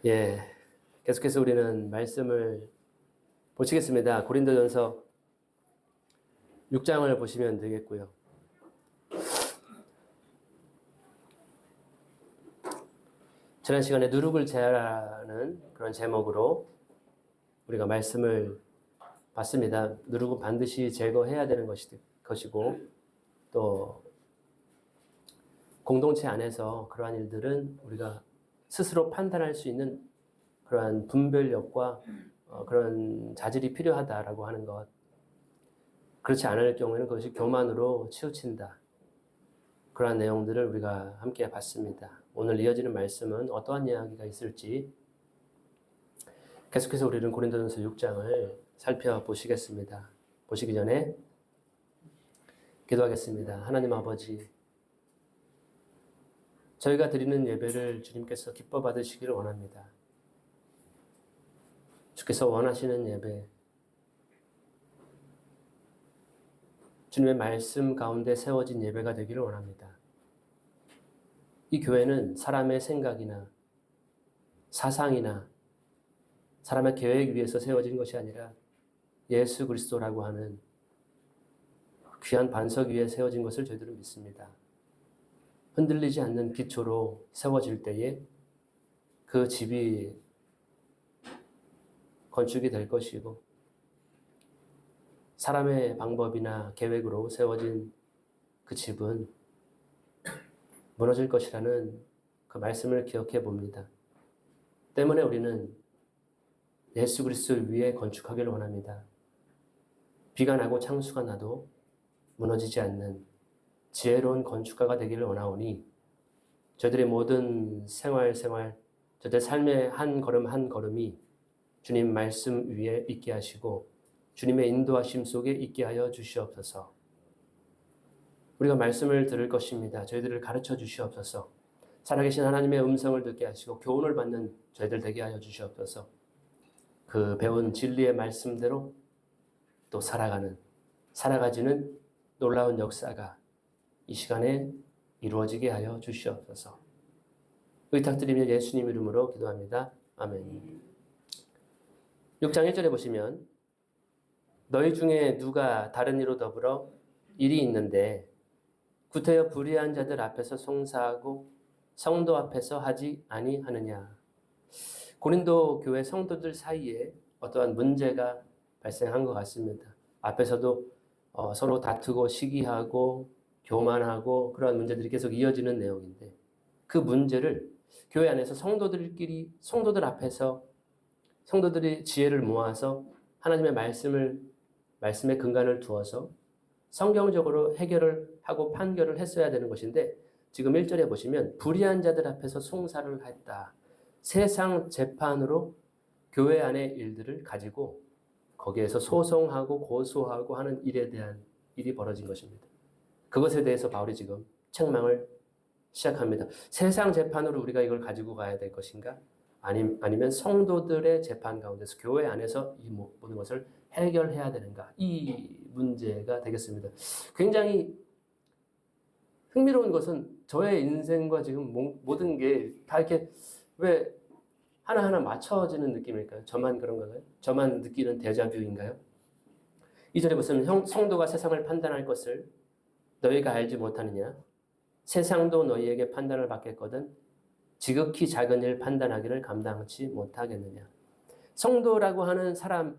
예, 계속해서 우리는 말씀을 보시겠습니다. 고린도전서 6장을 보시면 되겠고요. 지난 시간에 누룩을 제하라는 그런 제목으로 우리가 말씀을 봤습니다. 누룩은 반드시 제거해야 되는 것이고 또 공동체 안에서 그러한 일들은 우리가 스스로 판단할 수 있는 그러한 분별력과 그런 자질이 필요하다라고 하는 것. 그렇지 않을 경우에는 그것이 교만으로 치우친다. 그러한 내용들을 우리가 함께 봤습니다. 오늘 이어지는 말씀은 어떠한 이야기가 있을지 계속해서 우리는 고린도전서 6장을 살펴보시겠습니다. 보시기 전에 기도하겠습니다. 하나님 아버지, 저희가 드리는 예배를 주님께서 기뻐 받으시기를 원합니다. 주께서 원하시는 예배, 주님의 말씀 가운데 세워진 예배가 되기를 원합니다. 이 교회는 사람의 생각이나 사상이나 사람의 계획 위에서 세워진 것이 아니라 예수 그리스도라고 하는 귀한 반석 위에 세워진 것을 저희들은 믿습니다. 흔들리지 않는 기초로 세워질 때에 그 집이 건축이 될 것이고 사람의 방법이나 계획으로 세워진 그 집은 무너질 것이라는 그 말씀을 기억해 봅니다. 때문에 우리는 예수 그리스도 위에 건축하기를 원합니다. 비가 나고 창수가 나도 무너지지 않는 지혜로운 건축가가 되기를 원하오니 저희들의 모든 생활, 저희들 삶의 한 걸음 한 걸음이 주님 말씀 위에 있게 하시고 주님의 인도하심 속에 있게 하여 주시옵소서. 우리가 말씀을 들을 것입니다. 저희들을 가르쳐 주시옵소서. 살아계신 하나님의 음성을 듣게 하시고 교훈을 받는 저희들 되게 하여 주시옵소서. 그 배운 진리의 말씀대로 또 살아가지는 놀라운 역사가 이 시간에 이루어지게 하여 주시옵소서. 의탁드리며 예수님 이름으로 기도합니다. 아멘. 6장 1절에 보시면 너희 중에 누가 다른 이로 더불어 일이 있는데 구태여 불의한 자들 앞에서 송사하고 성도 앞에서 하지 아니하느냐. 고린도 교회 성도들 사이에 어떠한 문제가 발생한 것 같습니다. 앞에서도 서로 다투고 시기하고 교만하고 그러한 문제들이 계속 이어지는 내용인데 그 문제를 교회 안에서 성도들 앞에서 성도들이 지혜를 모아서 하나님의 말씀의 근간을 두어서 성경적으로 해결을 하고 판결을 했어야 되는 것인데 지금 1절에 보시면 불의한 자들 앞에서 송사를 했다. 세상 재판으로 교회 안의 일들을 가지고 거기에서 소송하고 고소하고 하는 일에 대한 일이 벌어진 것입니다. 그것에 대해서 바울이 지금 책망을 시작합니다. 세상 재판으로 우리가 이걸 가지고 가야 될 것인가? 아니면 성도들의 재판 가운데서 교회 안에서 이 모든 것을 해결해야 되는가? 이 문제가 되겠습니다. 굉장히 흥미로운 것은 저의 인생과 지금 모든 게 다 이렇게 왜 하나하나 맞춰지는 느낌일까요? 저만 그런 건가요? 저만 느끼는 데자뷰인가요? 2절에 보시면 성도가 세상을 판단할 것을 너희가 알지 못하느냐? 세상도 너희에게 판단을 받겠거든 지극히 작은 일 판단하기를 감당치 못하겠느냐. 성도라고 하는 사람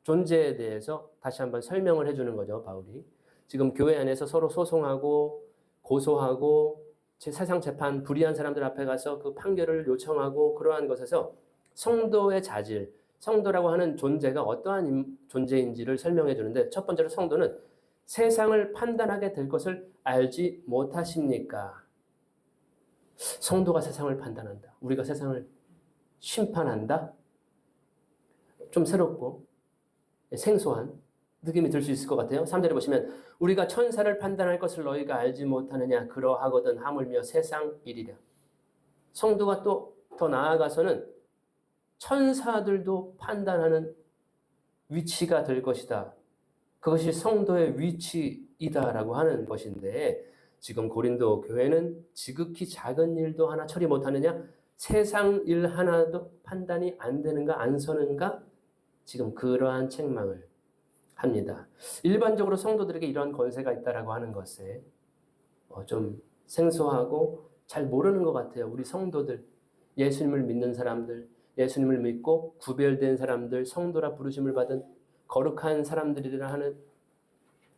존재에 대해서 다시 한번 설명을 해주는 거죠, 바울이. 지금 교회 안에서 서로 소송하고 고소하고 세상 재판 불의한 사람들 앞에 가서 그 판결을 요청하고 그러한 것에서 성도의 자질, 성도라고 하는 존재가 어떠한 존재인지를 설명해 주는데 첫 번째로 성도는 세상을 판단하게 될 것을 알지 못하십니까? 성도가 세상을 판단한다. 우리가 세상을 심판한다? 좀 새롭고 생소한 느낌이 들 수 있을 것 같아요. 3절에 보시면 우리가 천사를 판단할 것을 너희가 알지 못하느냐 그러하거든 하물며 세상 일이랴. 성도가 또 더 나아가서는 천사들도 판단하는 위치가 될 것이다. 그것이 성도의 위치이다라고 하는 것인데 지금 고린도 교회는 지극히 작은 일도 하나 처리 못하느냐? 세상 일 하나도 판단이 안 되는가 안 서는가 지금 그러한 책망을 합니다. 일반적으로 성도들에게 이러한 권세가 있다라고 하는 것에 좀 생소하고 잘 모르는 것 같아요. 우리 성도들, 예수님을 믿는 사람들, 예수님을 믿고 구별된 사람들, 성도라 부르심을 받은 거룩한 사람들이라 하는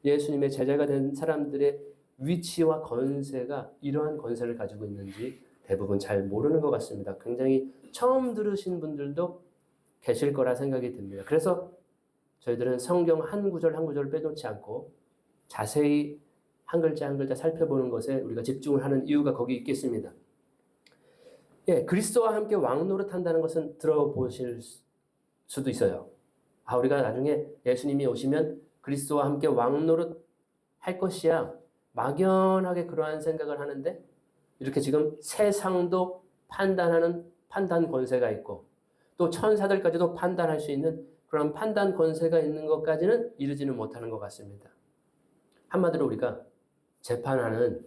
예수님의 제자가 된 사람들의 위치와 권세가 이러한 권세를 가지고 있는지 대부분 잘 모르는 것 같습니다. 굉장히 처음 들으신 분들도 계실 거라 생각이 듭니다. 그래서 저희들은 성경 한 구절 한 구절 빼놓지 않고 자세히 한 글자 한 글자 살펴보는 것에 우리가 집중을 하는 이유가 거기 있겠습니다. 그리스도와 함께 왕노릇한다는 것은 들어보실 수도 있어요. 우리가 나중에 예수님이 오시면 그리스도와 함께 왕노릇 할 것이야. 막연하게 그러한 생각을 하는데 이렇게 지금 세상도 판단하는 판단 권세가 있고 또 천사들까지도 판단할 수 있는 그런 판단 권세가 있는 것까지는 이르지는 못하는 것 같습니다. 한마디로 우리가 재판하는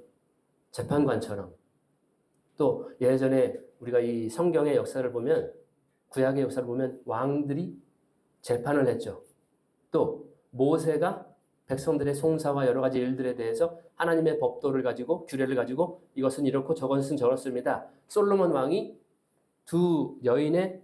재판관처럼 또 예전에 우리가 이 성경의 역사를 보면 구약의 역사를 보면 왕들이 재판을 했죠. 또 모세가 백성들의 송사와 여러 가지 일들에 대해서 하나님의 법도를 가지고 규례를 가지고 이것은 이렇고 저것은 저렇습니다. 솔로몬 왕이 두 여인의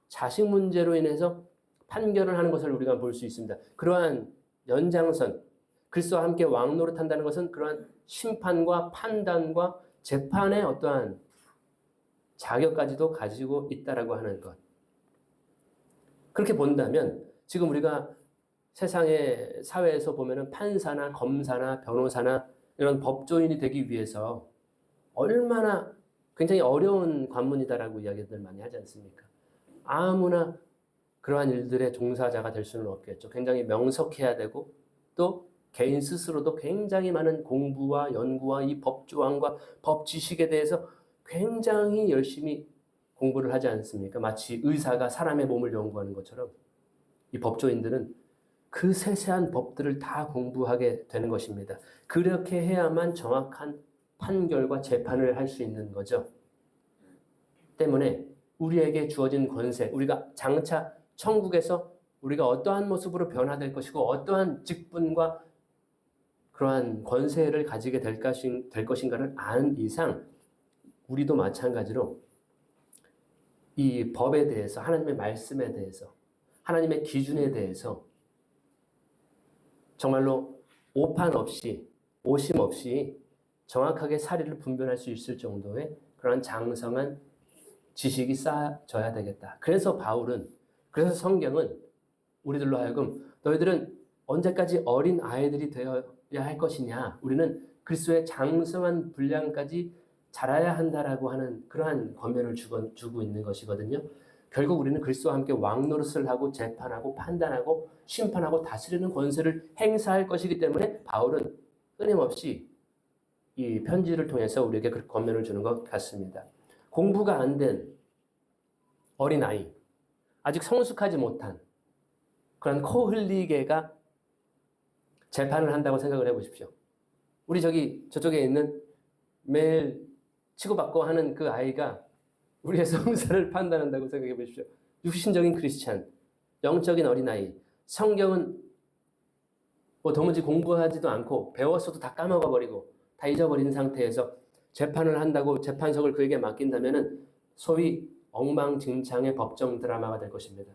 자식 문제로 인해서 판결을 하는 것을 우리가 볼 수 있습니다. 그러한 연장선, 그리스도와 함께 왕노릇한다는 것은 그러한 심판과 판단과 재판의 어떠한 자격까지도 가지고 있다라고 하는 것. 그렇게 본다면 지금 우리가 세상의 사회에서 보면은 판사나 검사나 변호사나 이런 법조인이 되기 위해서 얼마나 굉장히 어려운 관문이다라고 이야기들 많이 하지 않습니까? 아무나 그러한 일들의 종사자가 될 수는 없겠죠. 굉장히 명석해야 되고 또 개인 스스로도 굉장히 많은 공부와 연구와 이 법조항과 법 지식에 대해서 굉장히 열심히 공부를 하지 않습니까? 마치 의사가 사람의 몸을 연구하는 것처럼 이 법조인들은 그 세세한 법들을 다 공부하게 되는 것입니다. 그렇게 해야만 정확한 판결과 재판을 할 수 있는 거죠. 때문에 우리에게 주어진 권세, 우리가 장차 천국에서 우리가 어떠한 모습으로 변화될 것이고 어떠한 직분과 그러한 권세를 가지게 될 것인가를 아는 이상 우리도 마찬가지로 이 법에 대해서 하나님의 말씀에 대해서 하나님의 기준에 대해서 정말로 오판 없이 오심 없이 정확하게 사리를 분별할 수 있을 정도의 그런 장성한 지식이 쌓여져야 되겠다. 그래서 그래서 성경은 우리들로 하여금 너희들은 언제까지 어린 아이들이 되어야 할 것이냐. 우리는 그리스도의 장성한 분량까지 자라야 한다라고 하는 그러한 권면을 주고 있는 것이거든요. 결국 우리는 그리스도와 함께 왕노릇을 하고 재판하고 판단하고 심판하고 다스리는 권세를 행사할 것이기 때문에 바울은 끊임없이 이 편지를 통해서 우리에게 그 권면을 주는 것 같습니다. 공부가 안 된 어린아이, 아직 성숙하지 못한 그런 코 흘리개가 재판을 한다고 생각을 해보십시오. 우리 저쪽에 있는 매일 치고받고 하는 그 아이가 우리의 성사를 판단한다고 생각해 보십시오. 육신적인 크리스찬, 영적인 어린아이, 성경은 도무지 공부하지도 않고 배웠어도 다 까먹어버리고 다 잊어버린 상태에서 재판을 한다고 재판석을 그에게 맡긴다면 소위 엉망진창의 법정 드라마가 될 것입니다.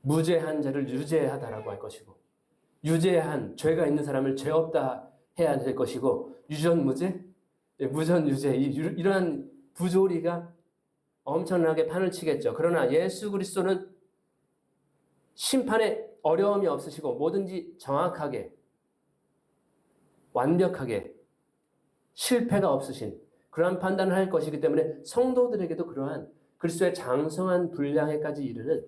무죄한 자를 유죄하다라고 할 것이고 유죄한 죄가 있는 사람을 죄 없다 해야 될 것이고 유전무죄, 무전유죄 이러한 부조리가 엄청나게 판을 치겠죠. 그러나 예수 그리스도는 심판에 어려움이 없으시고 뭐든지 정확하게 완벽하게 실패가 없으신 그러한 판단을 할 것이기 때문에 성도들에게도 그러한 그리스도의 장성한 분량에까지 이르는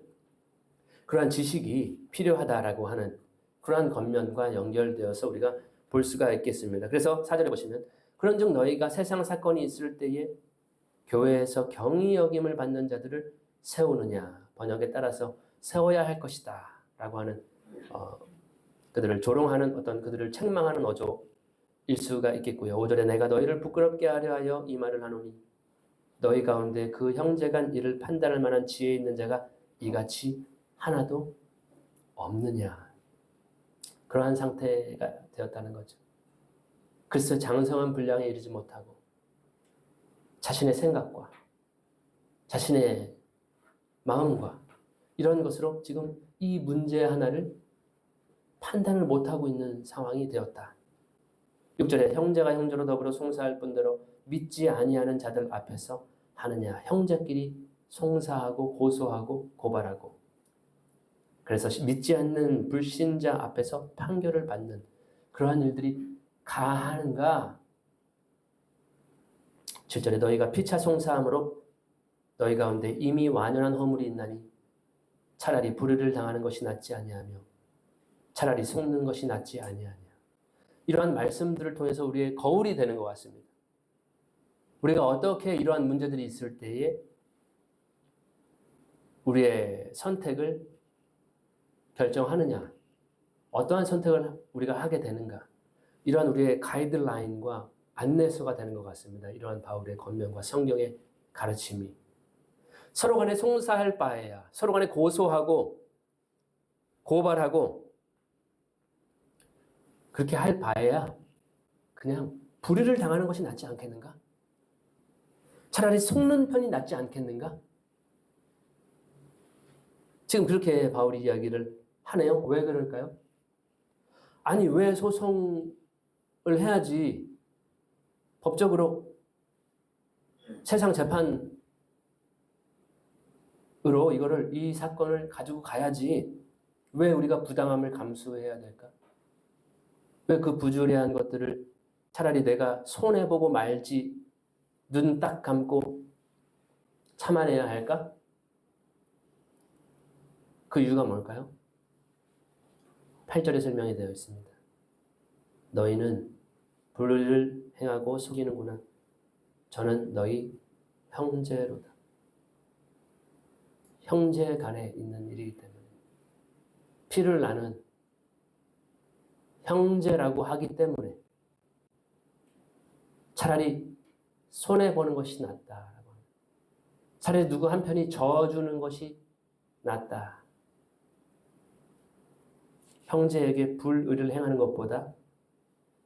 그러한 지식이 필요하다라고 하는 그러한 권면과 연결되어서 우리가 볼 수가 있겠습니다. 그래서 4절에 보시면 그런즉 너희가 세상 사건이 있을 때에 교회에서 경히 여김을 받는 자들을 세우느냐. 번역에 따라서 세워야 할 것이다 라고 하는 그들을 조롱하는 그들을 책망하는 어조일 수가 있겠고요. 5절에 내가 너희를 부끄럽게 하려 하여 이 말을 하노니 너희 가운데 그 형제 간 일을 판단할 만한 지혜 있는 자가 이같이 하나도 없느냐. 그러한 상태가 되었다는 거죠. 그래서 장성한 분량에 이르지 못하고 자신의 생각과 자신의 마음과 이런 것으로 지금 이 문제 하나를 판단을 못하고 있는 상황이 되었다. 6절에 형제가 형제로 더불어 송사할 뿐더러 믿지 아니하는 자들 앞에서 하느냐. 형제끼리 송사하고 고소하고 고발하고, 그래서 믿지 않는 불신자 앞에서 판결을 받는 그러한 일들이 가하는가. 7절에 너희가 피차 송사함으로 너희 가운데 이미 완연한 허물이 있나니 차라리 불의를 당하는 것이 낫지 아니하며 차라리 속는 것이 낫지 아니하냐. 이러한 말씀들을 통해서 우리의 거울이 되는 것 같습니다. 우리가 어떻게 이러한 문제들이 있을 때에 우리의 선택을 결정하느냐, 어떠한 선택을 우리가 하게 되는가, 이러한 우리의 가이드라인과 안내서가 되는 것 같습니다. 이러한 바울의 권면과 성경의 가르침이 서로 간에 송사할 바에야, 서로 간에 고소하고 고발하고 그렇게 할 바에야 그냥 불의를 당하는 것이 낫지 않겠는가? 차라리 속는 편이 낫지 않겠는가? 지금 그렇게 바울이 이야기를 하네요. 왜 그럴까요? 아니, 왜 소송을 해야지 법적으로 세상 재판으로 이 사건을 가지고 가야지 왜 우리가 부당함을 감수해야 될까? 왜 그 부주의한 것들을 차라리 내가 손해보고 말지 눈 딱 감고 참아내야 할까? 그 이유가 뭘까요? 8절에 설명이 되어 있습니다. 너희는 불의를 행하고 속이는구나. 저는 너희 형제로다. 형제 간에 있는 일이기 때문에 피를 나는 형제라고 하기 때문에 차라리 손해보는 것이 낫다라고 합니다. 차라리 누구 한편이 져주는 것이 낫다. 형제에게 불의를 행하는 것보다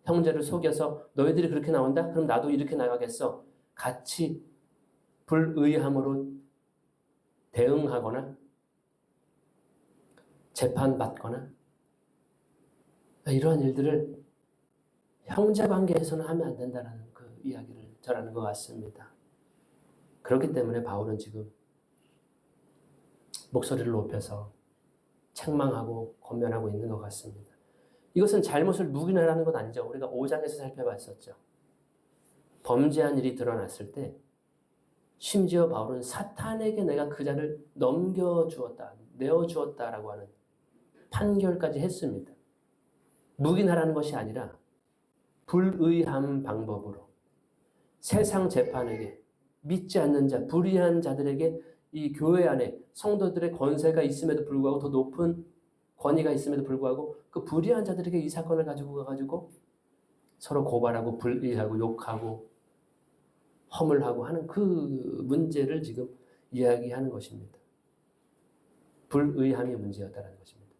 형제를 속여서 너희들이 그렇게 나온다? 그럼 나도 이렇게 나가겠어. 같이 불의함으로 대응하거나 재판받거나 이러한 일들을 형제관계에서는 하면 안 된다는 그 이야기를 전하는 것 같습니다. 그렇기 때문에 바울은 지금 목소리를 높여서 책망하고 권면하고 있는 것 같습니다. 이것은 잘못을 묵인하라는 건 아니죠. 우리가 5장에서 살펴봤었죠. 범죄한 일이 드러났을 때 심지어 바울은 사탄에게 내가 그 자를 넘겨주었다, 내어주었다라고 하는 판결까지 했습니다. 묵인하라는 것이 아니라 불의한 방법으로 세상 재판에게, 믿지 않는 자, 불의한 자들에게 이 교회 안에 성도들의 권세가 있음에도 불구하고, 더 높은 권위가 있음에도 불구하고 그 불의한 자들에게 이 사건을 가지고 가가지고 서로 고발하고 불의하고 욕하고 허물하고 하는 그 문제를 지금 이야기하는 것입니다. 불의함이 문제였다는 것입니다.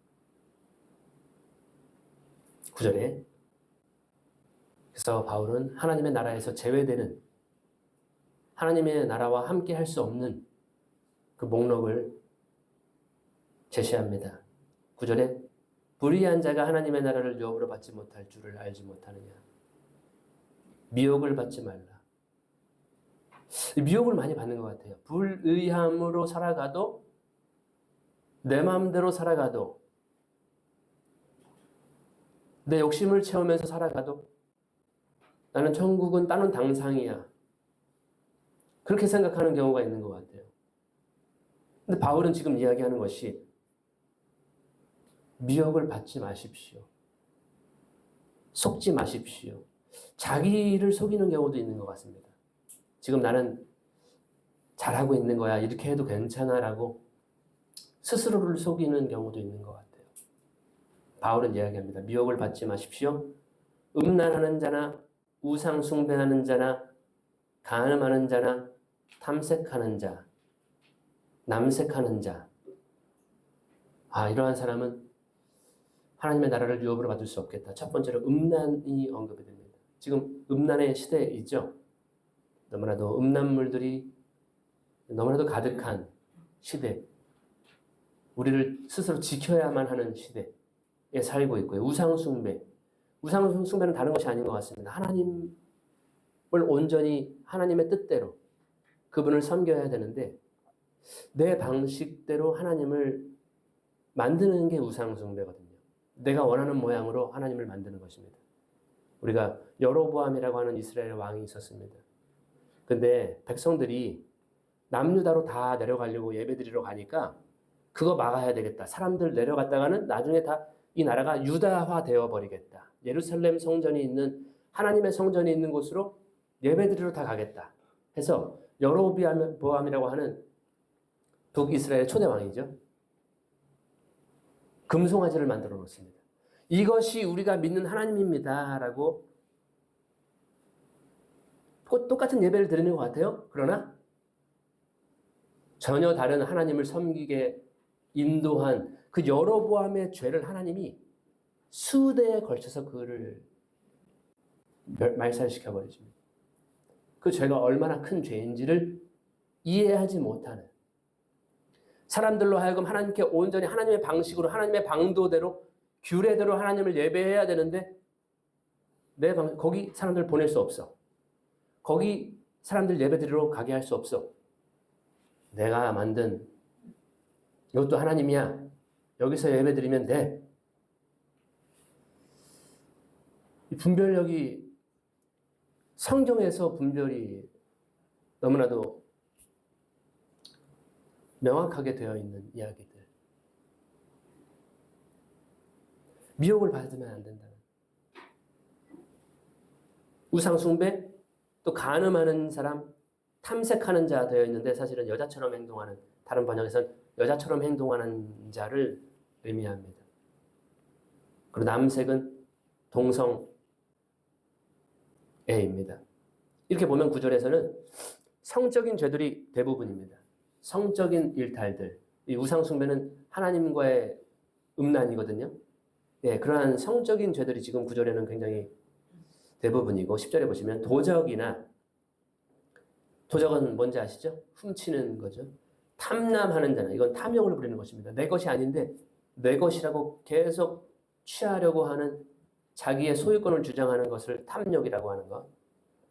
9절에 그래서 바울은 하나님의 나라에서 제외되는, 하나님의 나라와 함께 할 수 없는 그 목록을 제시합니다. 9절에 불의한 자가 하나님의 나라를 유업으로 받지 못할 줄을 알지 못하느냐. 미혹을 받지 말라. 미혹을 많이 받는 것 같아요. 불의함으로 살아가도, 내 마음대로 살아가도, 내 욕심을 채우면서 살아가도 나는 천국은 따는 당상이야. 그렇게 생각하는 경우가 있는 것 같아요. 근데 바울은 지금 이야기하는 것이 미혹을 받지 마십시오. 속지 마십시오. 자기를 속이는 경우도 있는 것 같습니다. 지금 나는 잘하고 있는 거야. 이렇게 해도 괜찮아 라고 스스로를 속이는 경우도 있는 것 같아요. 바울은 이야기합니다. 미혹을 받지 마십시오. 음란하는 자나 우상 숭배하는 자나 간음하는 자나 탐색하는 자, 남색하는 자. 이러한 사람은 하나님의 나라를 유업으로 받을 수 없겠다. 첫 번째로 음란이 언급이 됩니다. 지금 음란의 시대에 있죠. 너무나도 음란물들이 너무나도 가득한 시대. 우리를 스스로 지켜야만 하는 시대에 살고 있고요. 우상숭배. 우상숭배는 다른 것이 아닌 것 같습니다. 하나님을 온전히 하나님의 뜻대로 그분을 섬겨야 되는데 내 방식대로 하나님을 만드는 게 우상숭배거든요. 내가 원하는 모양으로 하나님을 만드는 것입니다. 우리가 여로보암이라고 하는 이스라엘 왕이 있었습니다. 근데 백성들이 남유다로 다 내려가려고 예배드리러 가니까 그거 막아야 되겠다. 사람들 내려갔다가는 나중에 다 이 나라가 유다화 되어버리겠다. 예루살렘 성전이 있는 하나님의 성전이 있는 곳으로 예배드리러 다 가겠다. 해서 여로보암이라고 하는 북이스라엘 초대 왕이죠. 금송아지를 만들어 놓습니다. 이것이 우리가 믿는 하나님입니다. 라고 똑같은 예배를 드리는 것 같아요. 그러나 전혀 다른 하나님을 섬기게 인도한 그 여로보암의 죄를 하나님이 수대에 걸쳐서 그를 말살시켜버리십니다. 그 죄가 얼마나 큰 죄인지를 이해하지 못하는 사람들로 하여금 하나님께 온전히 하나님의 방식으로 하나님의 방도대로 규례대로 하나님을 예배해야 되는데 거기 사람들 보낼 수 없어. 거기 사람들 예배드리러 가게 할 수 없어. 내가 만든 이것도 하나님이야. 여기서 예배드리면 돼. 이 분별력이 성경에서 분별이 너무나도 명확하게 되어 있는 이야기들. 미혹을 받으면 안 된다는. 우상숭배, 또 간음하는 사람, 탐색하는 자 되어 있는데 사실은 여자처럼 행동하는, 다른 번역에서는 여자처럼 행동하는 자를 의미합니다. 그리고 남색은 동성애입니다. 이렇게 보면 구절에서는 성적인 죄들이 대부분입니다. 성적인 일탈들. 이 우상숭배는 하나님과의 음란이거든요. 예, 그러한 성적인 죄들이 지금 구절에는 굉장히 대부분이고 10절에 보시면 도적은 뭔지 아시죠? 훔치는 거죠. 탐남하는 자는 이건 탐욕을 부리는 것입니다. 내 것이 아닌데 내 것이라고 계속 취하려고 하는 자기의 소유권을 주장하는 것을 탐욕이라고 하는 것.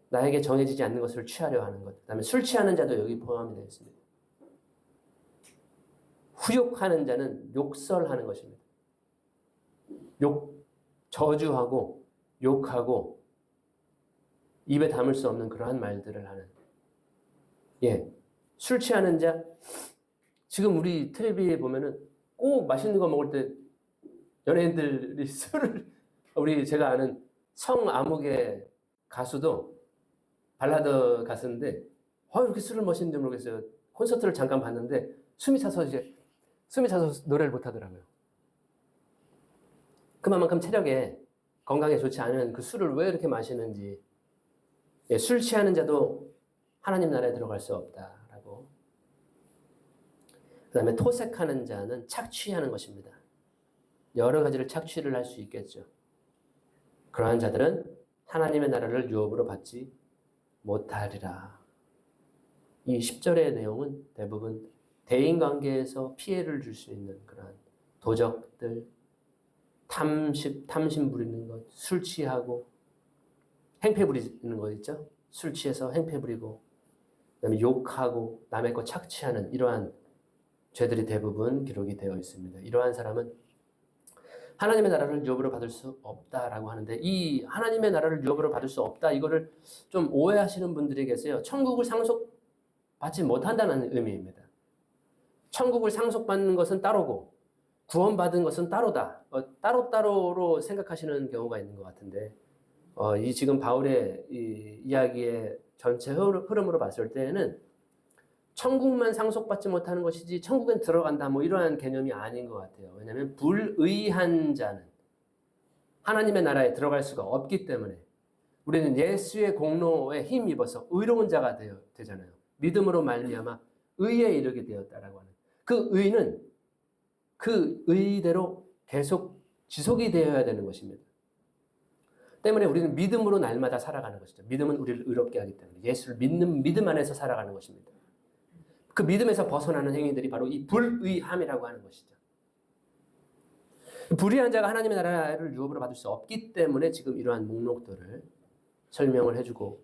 나에게 정해지지 않는 것을 취하려 하는 것. 그다음에 술 취하는 자도 여기 포함이 되어 있습니다. 후욕하는 자는 욕설하는 것입니다. 저주하고 욕하고 입에 담을 수 없는 그러한 말들을 하는. 예. 술 취하는 자, 지금 우리 텔레비에 보면은 꼭 맛있는 거 먹을 때 연예인들이 술을, 제가 아는 성암흑의 가수도 발라드 가수인데, 이렇게 술을 마시는지 모르겠어요. 콘서트를 잠깐 봤는데, 숨이 차서 노래를 못 하더라고요. 그만큼 체력에, 건강에 좋지 않은 그 술을 왜 이렇게 마시는지. 예, 술 취하는 자도 하나님 나라에 들어갈 수 없다라고. 그 다음에 토색하는 자는 착취하는 것입니다. 여러 가지를 착취를 할 수 있겠죠. 그러한 자들은 하나님의 나라를 유업으로 받지 못하리라. 이 10절의 내용은 대부분 대인관계에서 피해를 줄 수 있는 그러한 도적들, 탐심 부리는 것, 술 취하고 행패 부리는 거 있죠? 술 취해서 행패 부리고 그다음에 욕하고 남의 것 착취하는 이러한 죄들이 대부분 기록이 되어 있습니다. 이러한 사람은 하나님의 나라를 유업으로 받을 수 없다라고 하는데 이 하나님의 나라를 유업으로 받을 수 없다 이거를 좀 오해하시는 분들이 계세요. 천국을 상속받지 못한다는 의미입니다. 천국을 상속받는 것은 따로고 구원받은 것은 따로다. 따로따로로 생각하시는 경우가 있는 것 같은데 이 지금 바울의 이 이야기의 전체 흐름으로 봤을 때에는 천국만 상속받지 못하는 것이지 천국엔 들어간다 뭐 이러한 개념이 아닌 것 같아요. 왜냐하면 불의한 자는 하나님의 나라에 들어갈 수가 없기 때문에 우리는 예수의 공로에 힘입어서 의로운 자가 되잖아요. 믿음으로 말미암아 의에 이르게 되었다라고 하는 그 의는 그 의대로 계속 지속이 되어야 되는 것입니다. 때문에 우리는 믿음으로 날마다 살아가는 것이죠. 믿음은 우리를 의롭게 하기 때문에 예수를 믿는 믿음 안에서 살아가는 것입니다. 그 믿음에서 벗어나는 행위들이 바로 이 불의함이라고 하는 것이죠. 불의한 자가 하나님의 나라를 유업으로 받을 수 없기 때문에 지금 이러한 목록들을 설명을 해주고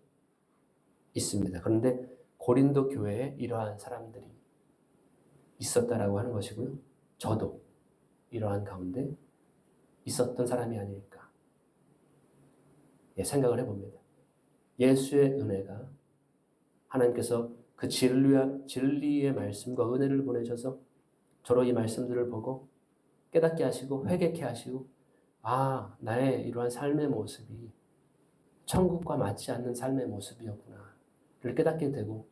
있습니다. 그런데 고린도 교회에 이러한 사람들이 있었다라고 하는 것이고요. 저도 이러한 가운데 있었던 사람이 아닐까 생각을 해봅니다. 예수의 은혜가 하나님께서 그 진리의 말씀과 은혜를 보내셔서 저로 이 말씀들을 보고 깨닫게 하시고 회개케 하시고 나의 이러한 삶의 모습이 천국과 맞지 않는 삶의 모습이었구나를 깨닫게 되고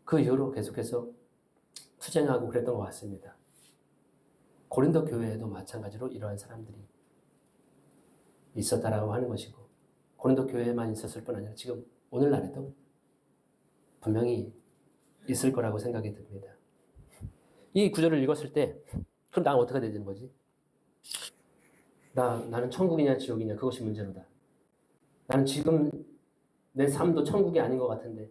그 이후로 계속해서 투쟁하고 그랬던 것 같습니다. 고린도 교회에도 마찬가지로 이러한 사람들이 있었다라고 하는 것이고 고린도 교회에만 있었을 뿐 아니라 지금 오늘날에도 분명히 있을 거라고 생각이 듭니다. 이 구절을 읽었을 때 그럼 나는 어떻게 되는 거지? 나는 천국이냐 지옥이냐 그것이 문제로다. 나는 지금 내 삶도 천국이 아닌 것 같은데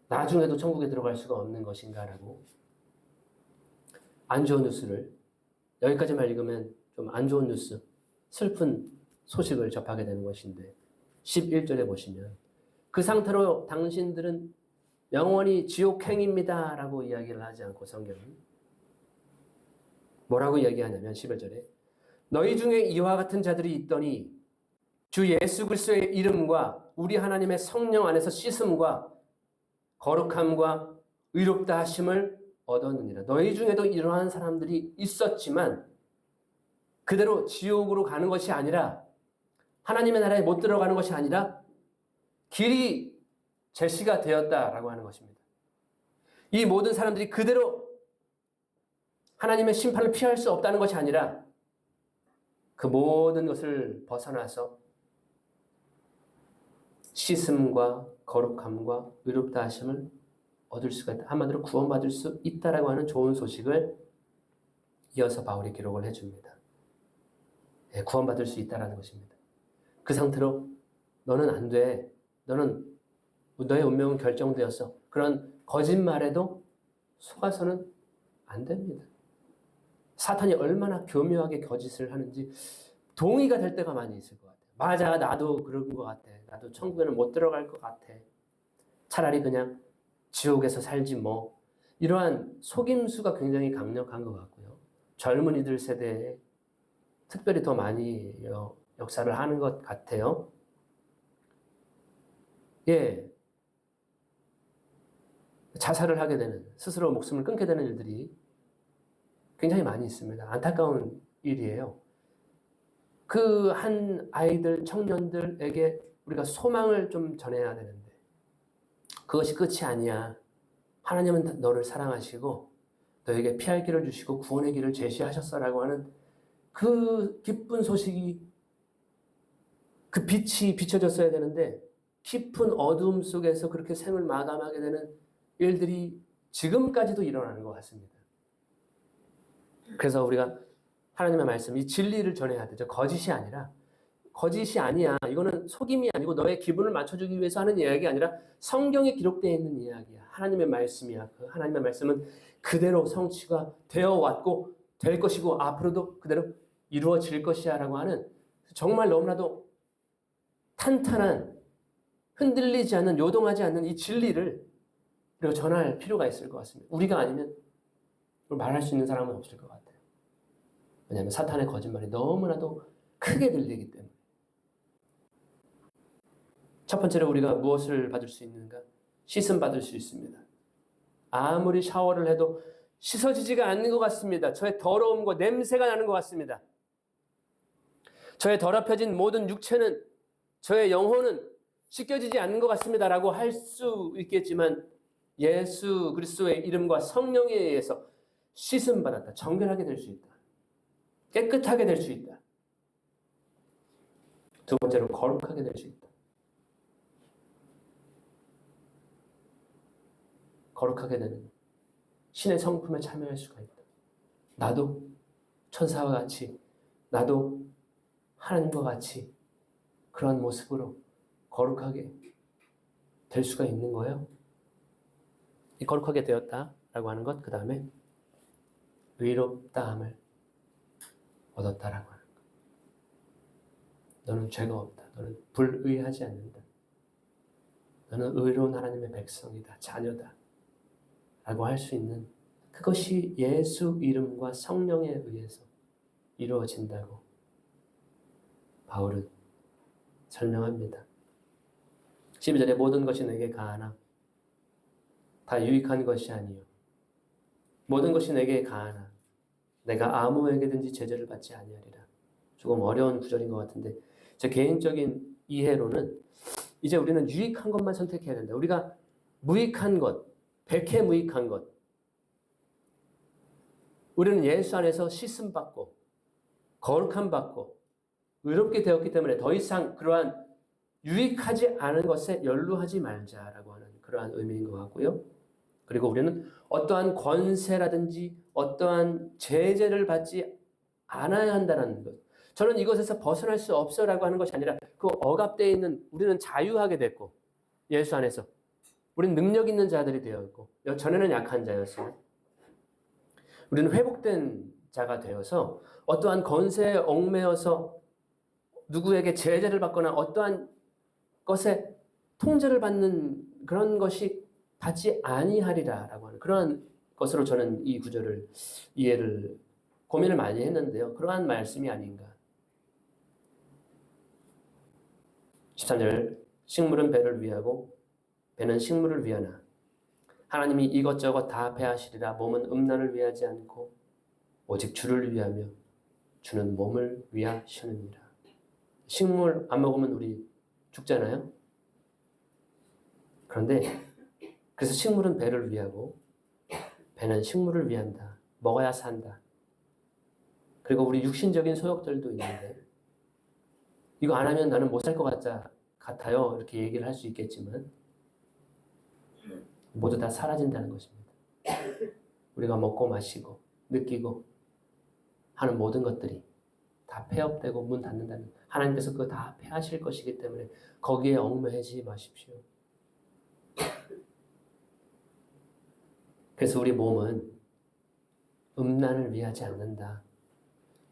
나중에도 천국에 들어갈 수가 없는 것인가라고 안 좋은 뉴스를 여기까지만 읽으면 좀 안 좋은 뉴스, 슬픈 소식을 접하게 되는 것인데 11절에 보시면 그 상태로 당신들은 영원히 지옥행입니다 라고 이야기를 하지 않고 성경은 뭐라고 이야기하냐면 11절에 너희 중에 이와 같은 자들이 있더니 주 예수 그리스도의 이름과 우리 하나님의 성령 안에서 씻음과 거룩함과 의롭다 하심을 얻었느니라. 너희 중에도 이러한 사람들이 있었지만 그대로 지옥으로 가는 것이 아니라 하나님의 나라에 못 들어가는 것이 아니라 길이 제시가 되었다라고 하는 것입니다. 이 모든 사람들이 그대로 하나님의 심판을 피할 수 없다는 것이 아니라 그 모든 것을 벗어나서 씻음과 거룩함과 의롭다 하심을 얻을 수가 있다. 한마디로 구원받을 수 있다라고 하는 좋은 소식을 이어서 바울이 기록을 해줍니다. 구원받을 수 있다라는 것입니다. 그 상태로 너는 안 돼. 너의 운명은 결정되었어. 그런 거짓말에도 속아서는 안 됩니다. 사탄이 얼마나 교묘하게 거짓을 하는지 동의가 될 때가 많이 있을 것 같아요. 맞아, 나도 그런 것 같아. 나도 천국에는 못 들어갈 것 같아. 차라리 그냥 지옥에서 살지 뭐. 이러한 속임수가 굉장히 강력한 것 같고요. 젊은이들 세대에 특별히 더 많이 역사를 하는 것 같아요. 자살을 하게 되는, 스스로 목숨을 끊게 되는 일들이 굉장히 많이 있습니다. 안타까운 일이에요. 그 한 아이들, 청년들에게 우리가 소망을 좀 전해야 되는데 그것이 끝이 아니야. 하나님은 너를 사랑하시고 너에게 피할 길을 주시고 구원의 길을 제시하셨어라고 하는 그 기쁜 소식이 그 빛이 비춰졌어야 되는데 깊은 어두움 속에서 그렇게 생을 마감하게 되는 일들이 지금까지도 일어나는 것 같습니다. 그래서 우리가 하나님의 말씀, 이 진리를 전해야 되죠. 거짓이 아니야. 이거는 속임이 아니고 너의 기분을 맞춰주기 위해서 하는 이야기 아니라 성경에 기록되어 있는 이야기야. 하나님의 말씀이야. 그 하나님의 말씀은 그대로 성취가 되어 왔고 될 것이고 앞으로도 그대로 이루어질 것이야 라고 하는 정말 너무나도 탄탄한 흔들리지 않는 요동하지 않는 이 진리를 우리가 전할 필요가 있을 것 같습니다. 우리가 아니면 말할 수 있는 사람은 없을 것 같아요. 왜냐하면 사탄의 거짓말이 너무나도 크게 들리기 때문에. 첫 번째로 우리가 무엇을 받을 수 있는가? 씻음 받을 수 있습니다. 아무리 샤워를 해도 씻어지지가 않는 것 같습니다. 저의 더러움과 냄새가 나는 것 같습니다. 저의 더럽혀진 모든 육체는, 저의 영혼은 씻겨지지 않는 것 같습니다. 라고 할 수 있겠지만 예수 그리스도의 이름과 성령에 의해서 씻음 받았다. 정결하게 될 수 있다. 깨끗하게 될 수 있다. 두 번째로 거룩하게 될 수 있다. 거룩하게 되는 신의 성품에 참여할 수가 있다. 나도 천사와 같이, 나도 하나님과 같이 그런 모습으로 거룩하게 될 수가 있는 거예요. 이 거룩하게 되었다라고 하는 것, 그 다음에 의롭다함을 얻었다라고 하는 것. 너는 죄가 없다. 너는 불의하지 않는다. 너는 의로운 하나님의 백성이다. 자녀다. 라고 할 수 있는 그것이 예수 이름과 성령에 의해서 이루어진다고 바울은 설명합니다. 12절에 모든 것이 내게 가하나 다 유익한 것이 아니요 모든 것이 내게 가하나 내가 아무에게든지 제재를 받지 아니하리라. 조금 어려운 구절인 것 같은데 제 개인적인 이해로는 이제 우리는 유익한 것만 선택해야 된다. 우리가 무익한 것, 백해 무익한 것, 우리는 예수 안에서 씻음 받고 거룩함 받고 의롭게 되었기 때문에 더 이상 그러한 유익하지 않은 것에 연루하지 말자라고 하는 그러한 의미인 것 같고요. 그리고 우리는 어떠한 권세라든지 어떠한 제재를 받지 않아야 한다는 것. 저는 이것에서 벗어날 수 없어라고 하는 것이 아니라 그 억압되어 있는 우리는 자유하게 됐고 예수 안에서 우리는 능력 있는 자들이 되어 있고 전에는 약한 자였어요. 우리는 회복된 자가 되어서 어떠한 권세에 얽매여서 누구에게 제재를 받거나 어떠한 것에 통제를 받는 그런 것이 받지 아니하리라라고 하는 그러한 것으로 저는 이 구절을 이해를 고민을 많이 했는데요. 그러한 말씀이 아닌가. 13절 식물은 배를 위하고 배는 식물을 위하나 하나님이 이것저것 다 배하시리라. 몸은 음란을 위하지 않고 오직 주를 위하며 주는 몸을 위하시느니라. 식물 안 먹으면 우리 죽잖아요. 그런데 그래서 식물은 배를 위하고 배는 식물을 위한다. 먹어야 산다. 그리고 우리 육신적인 소욕들도 있는데 이거 안 하면 나는 못 살 것 같아요. 이렇게 얘기를 할 수 있겠지만 모두 다 사라진다는 것입니다. 우리가 먹고 마시고 느끼고 하는 모든 것들이 다 폐업되고 문 닫는다는 하나님께서 그거 다 폐하실 것이기 때문에 거기에 얽매이지 마십시오. 그래서 우리 몸은 음란을 위하지 않는다.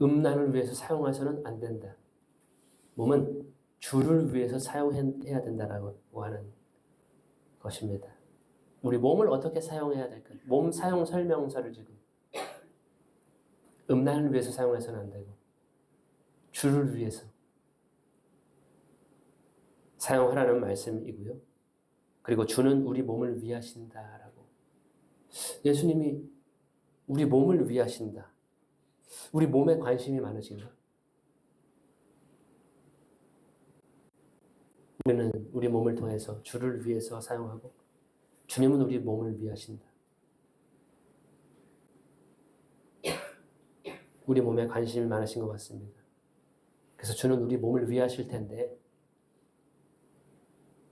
음란을 위해서 사용해서는 안 된다. 몸은 주를 위해서 사용해야 된다라고 하는 것입니다. 우리 몸을 어떻게 사용해야 될까? 몸 사용 설명서를 지금 음란을 위해서 사용해서는 안 되고 주를 위해서 사용하라는 말씀이고요. 그리고 주는 우리 몸을 위하신다라고. 예수님이 우리 몸을 위하신다. 우리 몸에 관심이 많으신가? 우리는 우리 몸을 통해서 주를 위해서 사용하고 주님은 우리 몸을 위하신다. 우리 몸에 관심이 많으신 것 같습니다. 그래서 주는 우리 몸을 위하실 텐데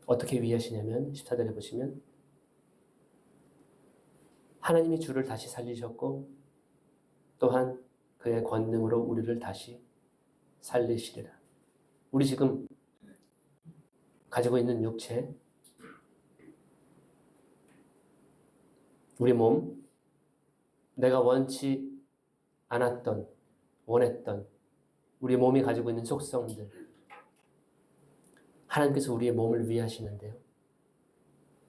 어떻게 위하시냐면 14절에 보시면 하나님이 주를 다시 살리셨고 또한 그의 권능으로 우리를 다시 살리시리라. 우리 지금 가지고 있는 육체, 우리 몸, 내가 원치 않았던, 원했던 우리 몸이 가지고 있는 속성들, 하나님께서 우리의 몸을 위하시는데요.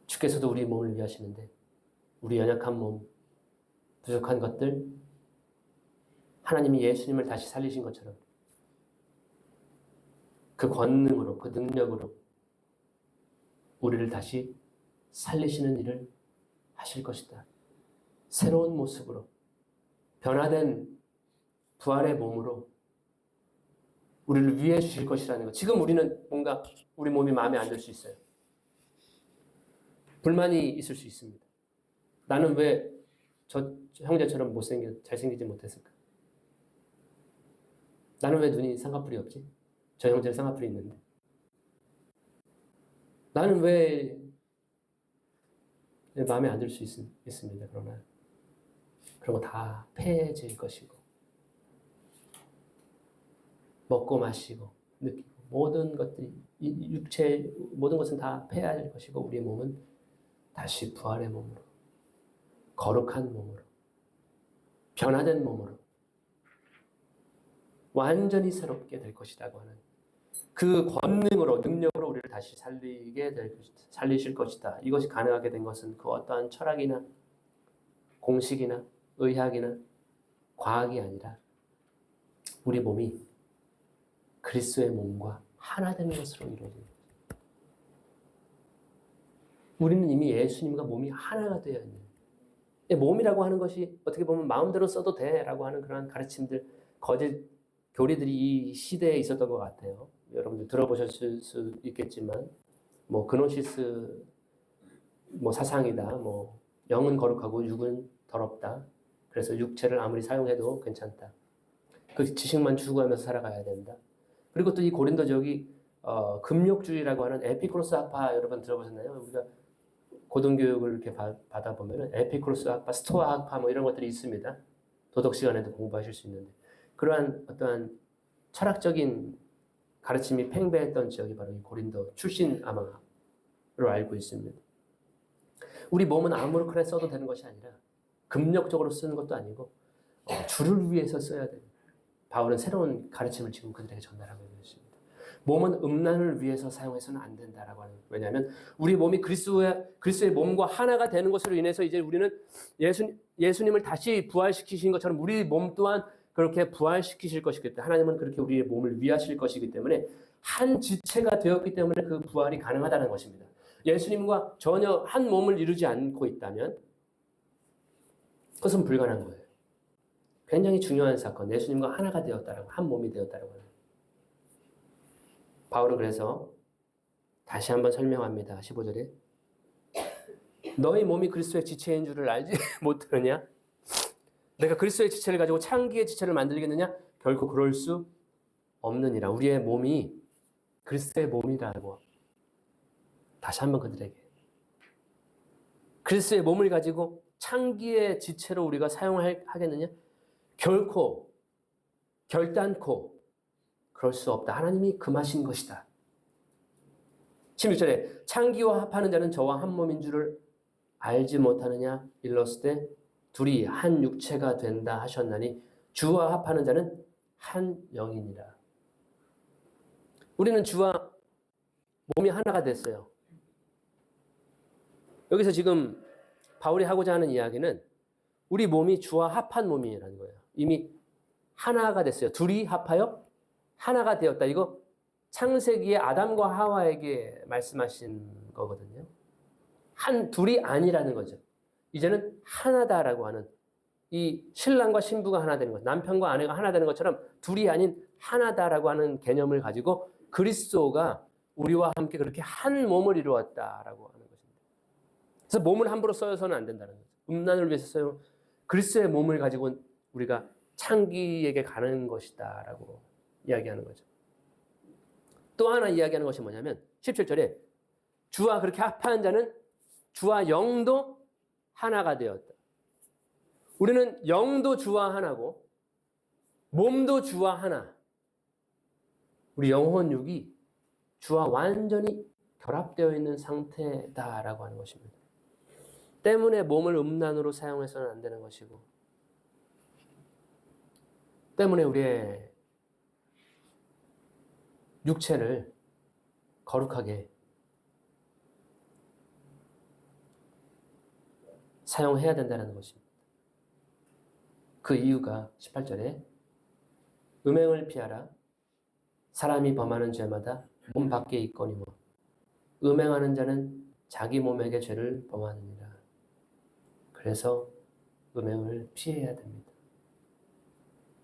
주께서도 우리 몸을 위하시는데 우리 연약한 몸, 부족한 것들, 하나님이 예수님을 다시 살리신 것처럼 그 권능으로, 그 능력으로 우리를 다시 살리시는 일을 하실 것이다. 새로운 모습으로, 변화된 부활의 몸으로 우리를 위해 주실 것이라는 것. 지금 우리는 뭔가 우리 몸이 마음에 안 들 수 있어요. 불만이 있을 수 있습니다. 나는 왜 저 형제처럼 잘생기지 못했을까? 나는 왜 눈이 쌍꺼풀이 없지? 저 형제는 쌍꺼풀이 있는데. 나는 왜 마음에 안 들 수 있습니다. 그러나 그런 거 다 패해질 것이고 먹고 마시고 느끼고 모든 것들이 육체 모든 것은 다 패할 것이고 우리의 몸은 다시 부활의 몸으로 거룩한 몸으로 변화된 몸으로 완전히 새롭게 될 것이라고 하는 그 권능으로 능력으로 우리를 다시 살리실 것이다. 이것이 가능하게 된 것은 그 어떠한 철학이나 공식이나 의학이나 과학이 아니라 우리 몸이 그리스도의 몸과 하나 되는 것으로 이루어집니다. 우리는 이미 예수님과 몸이 하나가 되어 있는 몸이라고 하는 것이 어떻게 보면 마음대로 써도 돼라고 하는 그런 가르침들 거짓 교리들이 이 시대에 있었던 것 같아요. 여러분들 들어보셨을 수 있겠지만 뭐 그노시스 뭐 사상이다. 뭐 영은 거룩하고 육은 더럽다. 그래서 육체를 아무리 사용해도 괜찮다. 그 지식만 추구하면서 살아가야 된다. 그리고 또 이 고린도 지역이 금욕주의라고 하는 에피쿠로스 학파 여러분 들어보셨나요? 우리가 고등교육을 이렇게 받아보면 에피쿠로스 학파, 스토아 학파 뭐 이런 것들이 있습니다. 도덕 시간에도 공부하실 수 있는데 그러한 어떠한 철학적인 가르침이 팽배했던 지역이 바로 이 고린도 출신 아마로 알고 있습니다. 우리 몸은 아무렇게나 써도 되는 것이 아니라 금욕적으로 쓰는 것도 아니고 주를 위해서 써야 돼요. 바울은 새로운 가르침을 지금 그들에게 전달하고 있습니다. 몸은 음란을 위해서 사용해서는 안 된다라고 하는 거예요. 왜냐하면 우리 몸이 그리스도의 몸과 하나가 되는 것으로 인해서 이제 우리는 예수님을 다시 부활시키신 것처럼 우리 몸 또한 그렇게 부활시키실 것이기 때문에 하나님은 그렇게 우리의 몸을 위하실 것이기 때문에 한 지체가 되었기 때문에 그 부활이 가능하다는 것입니다. 예수님과 전혀 한 몸을 이루지 않고 있다면 그것은 불가능한 거예요. 굉장히 중요한 사건, 예수님과 하나가 되었다라고, 한 몸이 되었다라고 하는. 바울은 그래서 다시 한번 설명합니다. 15절에 너희 몸이 그리스도의 지체인 줄을 알지 못하느냐? 내가 그리스도의 지체를 가지고 창기의 지체를 만들겠느냐? 결코 그럴 수 없느니라. 우리의 몸이 그리스도의 몸이라고 다시 한번 그들에게 그리스도의 몸을 가지고 창기의 지체로 우리가 사용하겠느냐? 결코 그럴 수 없다. 하나님이 금하신 것이다. 16절에 창기와 합하는 자는 저와 한 몸인 줄을 알지 못하느냐? 일렀을 때 둘이 한 육체가 된다 하셨나니 주와 합하는 자는 한 영이니라. 우리는 주와 몸이 하나가 됐어요. 여기서 지금 바울이 하고자 하는 이야기는 우리 몸이 주와 합한 몸이라는 거예요. 이미 하나가 됐어요. 둘이 합하여 하나가 되었다. 이거 창세기에 아담과 하와에게 말씀하신 거거든요. 둘이 아니라는 거죠. 이제는 하나다라고 하는 이 신랑과 신부가 하나 되는 것, 남편과 아내가 하나 되는 것처럼 둘이 아닌 하나다라고 하는 개념을 가지고 그리스도가 우리와 함께 그렇게 한 몸을 이루었다라고 하는 것입니다. 그래서 몸을 함부로 써서는 안 된다는 거죠. 음란을 위해서 써요. 그리스도의 몸을 가지고 우리가 창기에게 가는 것이다라고 이야기하는 거죠. 또 하나 이야기하는 것이 뭐냐면 17절에 주와 그렇게 합한 자는 주와 영도 하나가 되었다. 우리는 영도 주와 하나고 몸도 주와 하나. 우리 영혼 육이 주와 완전히 결합되어 있는 상태다라고 하는 것입니다. 때문에 몸을 음란으로 사용해서는 안 되는 것이고 때문에 우리의 육체를 거룩하게 사용해야 된다는 것입니다. 그 이유가 18절에 음행을 피하라. 사람이 범하는 죄마다 몸 밖에 있거니와 음행하는 자는 자기 몸에게 죄를 범하느니라. 그래서 음행을 피해야 됩니다.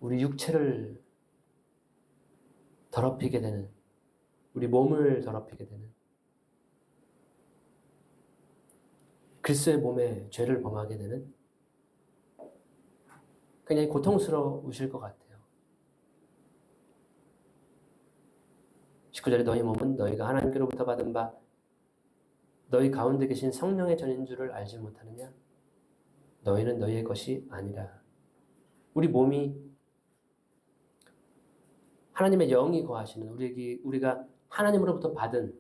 우리 육체를 더럽히게 되는, 우리 몸을 더럽히게 되는 그리스도의 몸에 죄를 범하게 되는 굉장히 고통스러우실 것 같아요. 19절에 너희 몸은 너희가 하나님께로부터 받은 바 너희 가운데 계신 성령의 전인 줄을 알지 못하느냐? 너희는 너희의 것이 아니라. 우리 몸이 하나님의 영이 거하시는 우리가 하나님으로부터 받은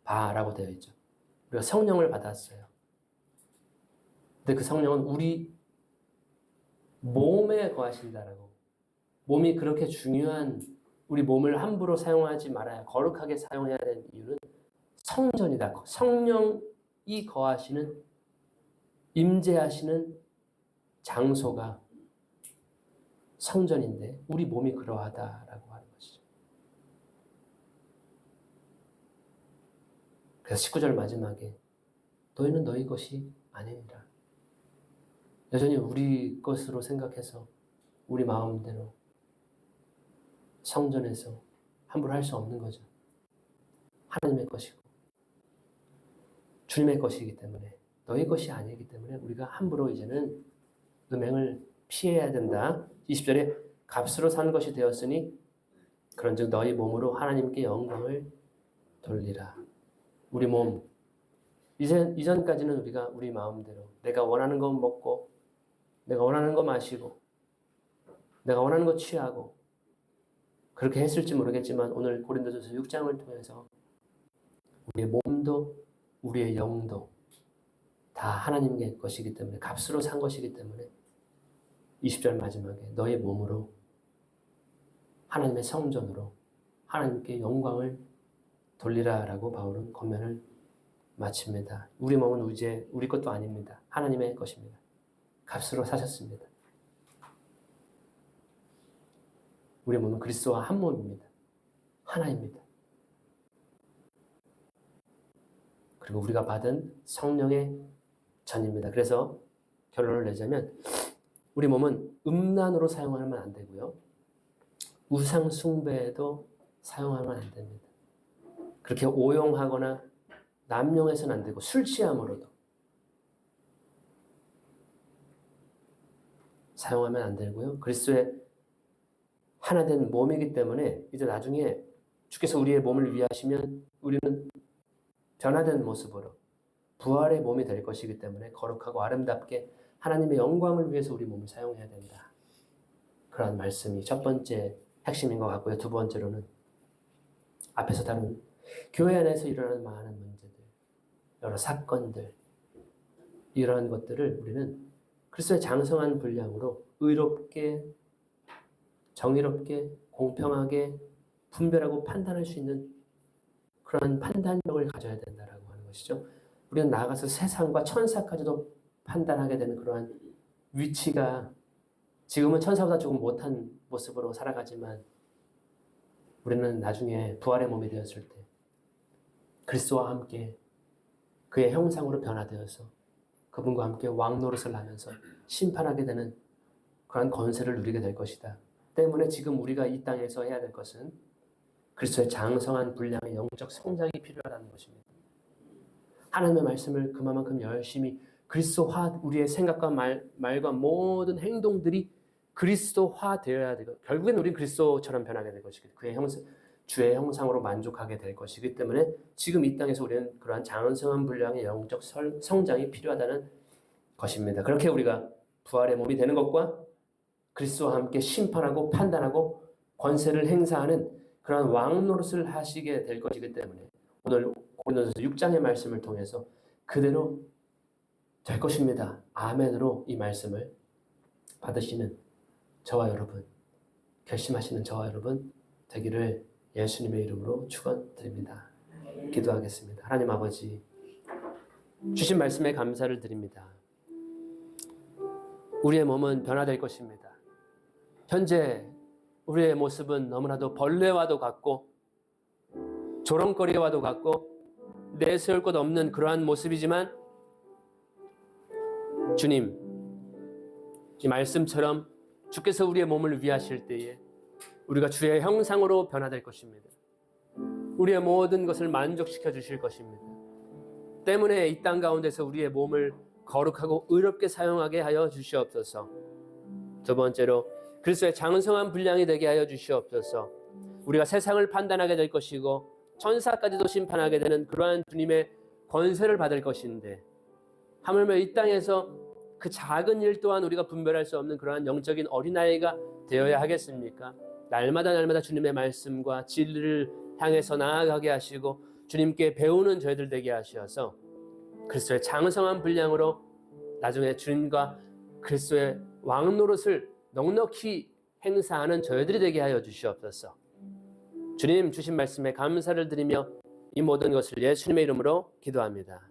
바라고 되어 있죠. 우리가 성령을 받았어요. 근데 그 성령은 우리 몸에 거하신다라고. 몸이 그렇게 중요한 우리 몸을 함부로 사용하지 말아야, 거룩하게 사용해야 되는 이유는 성전이다. 성령이 거하시는, 임재하시는 장소가 성전인데 우리 몸이 그러하다라고 하는 것이죠. 그래서 19절 마지막에 너희는 너희 것이 아니니라. 여전히 우리 것으로 생각해서 우리 마음대로 성전에서 함부로 할 수 없는 거죠. 하나님의 것이고 주님의 것이기 때문에, 너희 것이 아니기 때문에 우리가 함부로 이제는 음행을 피해야 된다. 20절에 값으로 산 것이 되었으니 그런즉 너희 몸으로 하나님께 영광을 돌리라. 우리 몸, 이전까지는 우리가 우리 마음대로 내가 원하는 거 먹고 내가 원하는 거 마시고 내가 원하는 거 취하고 그렇게 했을지 모르겠지만 오늘 고린도전서 6장을 통해서 우리의 몸도 우리의 영도 다 하나님의 것이기 때문에, 값으로 산 것이기 때문에 20절 마지막에 너희 몸으로 하나님의 성전으로 하나님께 영광을 돌리라라고 바울은 권면을 마칩니다. 우리 몸은 이제 우리 것도 아닙니다. 하나님의 것입니다. 값으로 사셨습니다. 우리 몸은 그리스도와 한 몸입니다. 하나입니다. 그리고 우리가 받은 성령의 전입니다. 그래서 결론을 내자면 우리 몸은 음란으로 사용하면 안 되고요. 우상 숭배에도 사용하면 안 됩니다. 그렇게 오용하거나 남용해서는 안 되고 술 취함으로도 사용하면 안 되고요. 그리스도의 하나된 몸이기 때문에 이제 나중에 주께서 우리의 몸을 위하시면 우리는 변화된 모습으로 부활의 몸이 될 것이기 때문에 거룩하고 아름답게 하나님의 영광을 위해서 우리 몸을 사용해야 된다. 그런 말씀이 첫 번째 핵심인 것 같고요. 두 번째로는 앞에서 다룬 교회 안에서 일어나는 많은 문제들, 여러 사건들, 이러한 것들을 우리는 그리스도의 장성한 분량으로 의롭게, 정의롭게, 공평하게 분별하고 판단할 수 있는 그런 판단력을 가져야 된다라고 하는 것이죠. 우리는 나아가서 세상과 천사까지도 판단하게 되는 그러한 위치가, 지금은 천사보다 조금 못한 모습으로 살아가지만 우리는 나중에 부활의 몸이 되었을 때 그리스도와 함께 그의 형상으로 변화되어서 그분과 함께 왕노릇을 하면서 심판하게 되는 그런 권세를 누리게 될 것이다. 때문에 지금 우리가 이 땅에서 해야 될 것은 그리스도의 장성한 분량의 영적 성장이 필요하다는 것입니다. 하나님의 말씀을 그만큼 열심히 그리스도화, 우리의 생각과 말과 모든 행동들이 그리스도화 되어야 되고 결국엔 우리는 그리스도처럼 변하게 될 것이기, 그의 주의 형상으로 만족하게 될 것이기 때문에 지금 이 땅에서 우리는 그러한 장성한 분량의 영적 성장이 필요하다는 것입니다. 그렇게 우리가 부활의 몸이 되는 것과 그리스도와 함께 심판하고 판단하고 권세를 행사하는 그러한 왕노릇을 하시게 될 것이기 때문에 오늘 고린도전서 6장의 말씀을 통해서 그대로 될 것입니다. 아멘으로 이 말씀을 받으시는 저와 여러분, 결심하시는 저와 여러분 되기를 예수님의 이름으로 축원드립니다. 기도하겠습니다. 하나님 아버지, 주신 말씀에 감사를 드립니다. 우리의 몸은 변화될 것입니다. 현재 우리의 모습은 너무나도 벌레와도 같고 조롱거리와도 같고 내세울 것 없는 그러한 모습이지만 주님, 이 말씀처럼 주께서 우리의 몸을 위하실 때에 우리가 주의 형상으로 변화될 것입니다. 우리의 모든 것을 만족시켜 주실 것입니다. 때문에 이 땅 가운데서 우리의 몸을 거룩하고 의롭게 사용하게 하여 주시옵소서. 두 번째로 그리스도의 장성한 분량이 되게 하여 주시옵소서. 우리가 세상을 판단하게 될 것이고 천사까지도 심판하게 되는 그러한 주님의 권세를 받을 것인데 하물며 이 땅에서 그 작은 일 또한 우리가 분별할 수 없는 그러한 영적인 어린아이가 되어야 하겠습니까? 날마다 주님의 말씀과 진리를 향해서 나아가게 하시고 주님께 배우는 저희들 되게 하셔서 그리스도의 장성한 분량으로 나중에 주님과 그리스도의 왕 노릇을 넉넉히 행사하는 저희들이 되게 하여 주시옵소서. 주님 주신 말씀에 감사를 드리며 이 모든 것을 예수님의 이름으로 기도합니다.